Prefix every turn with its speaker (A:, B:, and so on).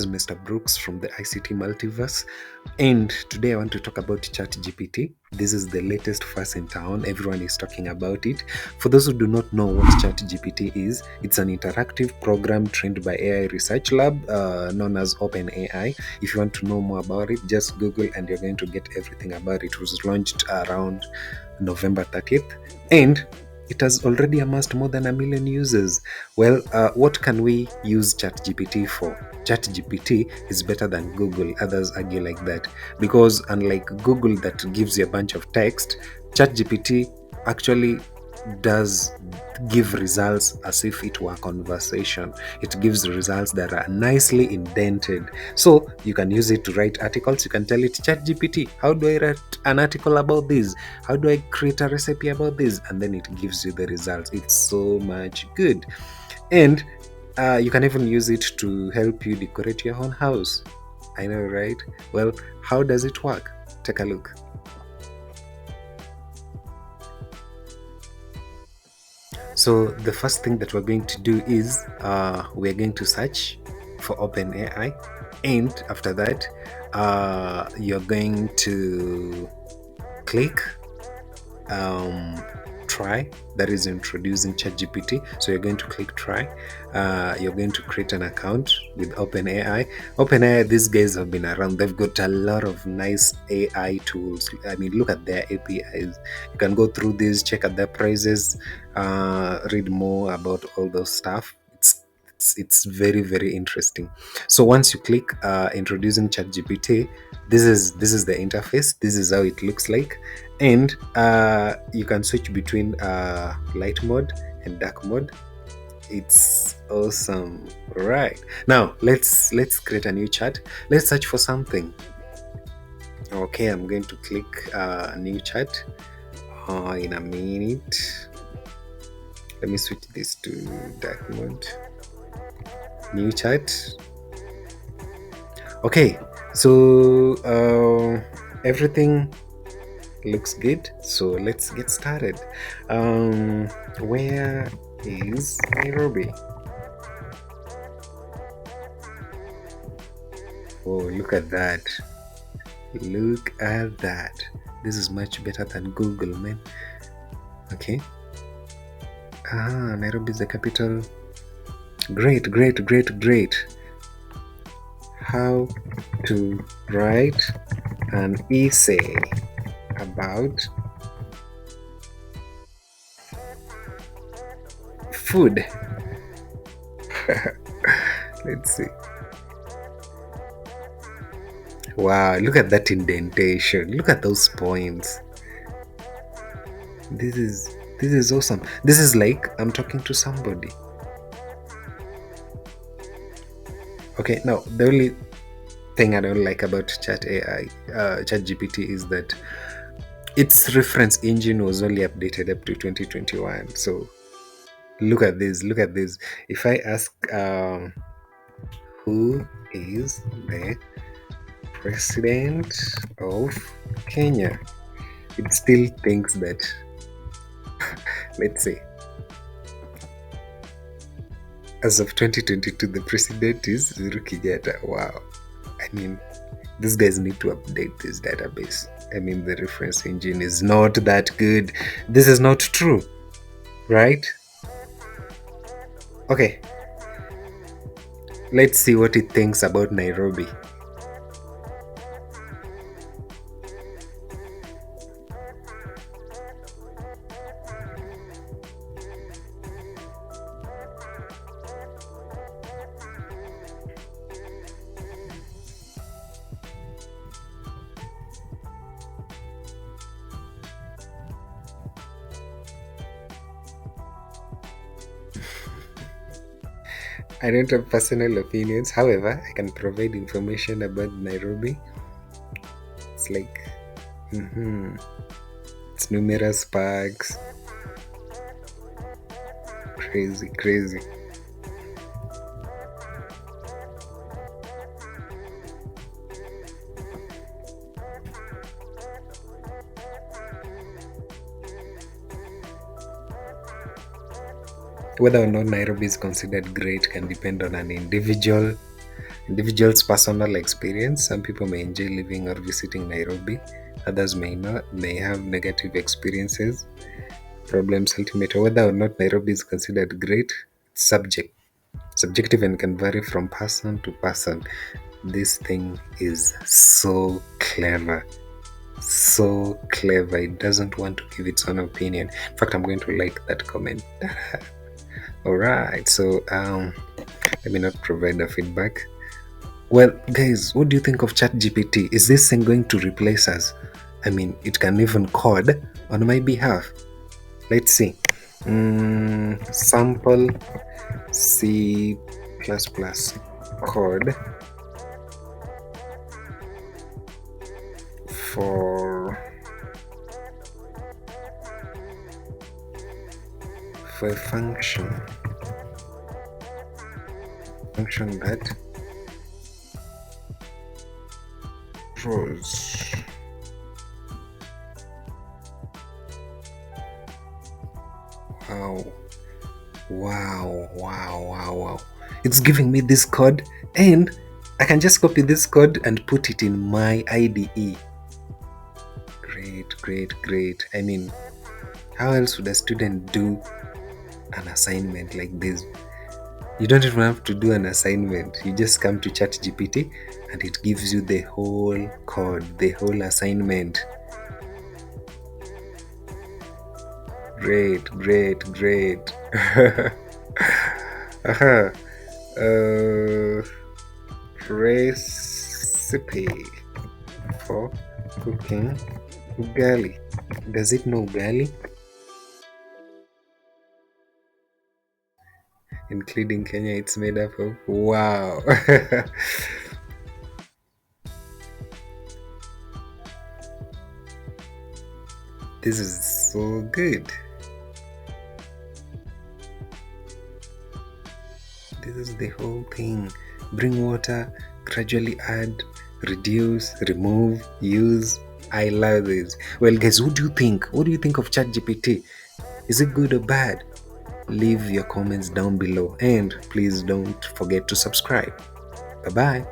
A: is Mr. Brooks from the ICT Multiverse, and today I want to talk about ChatGPT. This is the latest fuss in town. Everyone is talking about it. For those who do not know what ChatGPT is, it's an interactive program trained by AI Research Lab, known as OpenAI. If you want to know more about it, just Google and you're going to get everything about it. It was launched around November 30th, and it has already amassed more than 1 million users. Well, what can we use ChatGPT for? ChatGPT is better than Google. Others argue like that because, unlike Google that gives you a bunch of text, ChatGPT actually does give results as if it were conversation. It gives results that are nicely indented. So you can use it to write articles. You can tell it, ChatGPT, how do I write an article about this? How do I create a recipe about this? And then it gives you the results. It's so much good. And you can even use it to help you decorate your own house. I know, right? Well, how does it work? Take a look. So the first thing that we're going to do is we're going to search for OpenAI, and after that you're going to click try, that is introducing ChatGPT. So you're going to click try. You're going to create an account with OpenAI. OpenAI, these guys have been around. They've got a lot of nice AI tools. I mean, look at their APIs. You can go through these, check out their prices, read more about all those stuff. It's very, very interesting. So once you click introducing ChatGPT, this is the interface. This is how it looks like, and you can switch between light mode and dark mode. It's awesome. Right, now let's create a new chat. Let's search for something. Okay, I'm going to click new chat in a minute. Let me switch this to dark mode. New chat. Okay, so everything looks good, so let's get started. Where is Nairobi? Oh, look at that. Look at that. This is much better than Google, man. Okay. Nairobi is the capital. Great. How to write an essay about food. Let's see. Wow, look at that indentation. Look at those points. This is awesome. This is like I'm talking to somebody. Okay, now the only thing I don't like about ChatGPT is that its reference engine was only updated up to 2021. So look at this. If I ask who is the president of Kenya, it still thinks that let's say as of 2022 the president is Uhuru Kenyatta. Wow, I mean, these guys need to update this database. I mean, the reference engine is not that good. This is not true, right? Okay, let's see what it thinks about Nairobi. I don't have personal opinions. However, I can provide information about Nairobi. It's like, it's numerous parks. Crazy. Whether or not Nairobi is considered great can depend on an individual. Individuals' personal experience. Some people may enjoy living or visiting Nairobi. Others may not, may have negative experiences. Problems ultimate. Whether or not Nairobi is considered great, it's subjective and can vary from person to person. This thing is so clever. So clever. It doesn't want to give its own opinion. In fact, I'm going to like that comment. Alright, so let me not provide a feedback. Well, guys, what do you think of ChatGPT? Is this thing going to replace us? I mean, it can even code on my behalf. Let's see. Sample C++ code for a function that draws wow. It's giving me this code, and I can just copy this code and put it in my IDE. Great. I mean, how else would a student do an assignment like this? You don't even have to do an assignment. You just come to ChatGPT and it gives you the whole code, the whole assignment. Great. Recipe for cooking ugali. Does it know ugali? Including Kenya, it's made up of. Wow. This is so good. This is the whole thing. Bring water, gradually add, reduce, remove, use. I love this. Well, guys, what do you think? What do you think of ChatGPT? Is it good or bad? Leave your comments down below, and please don't forget to subscribe. Bye bye.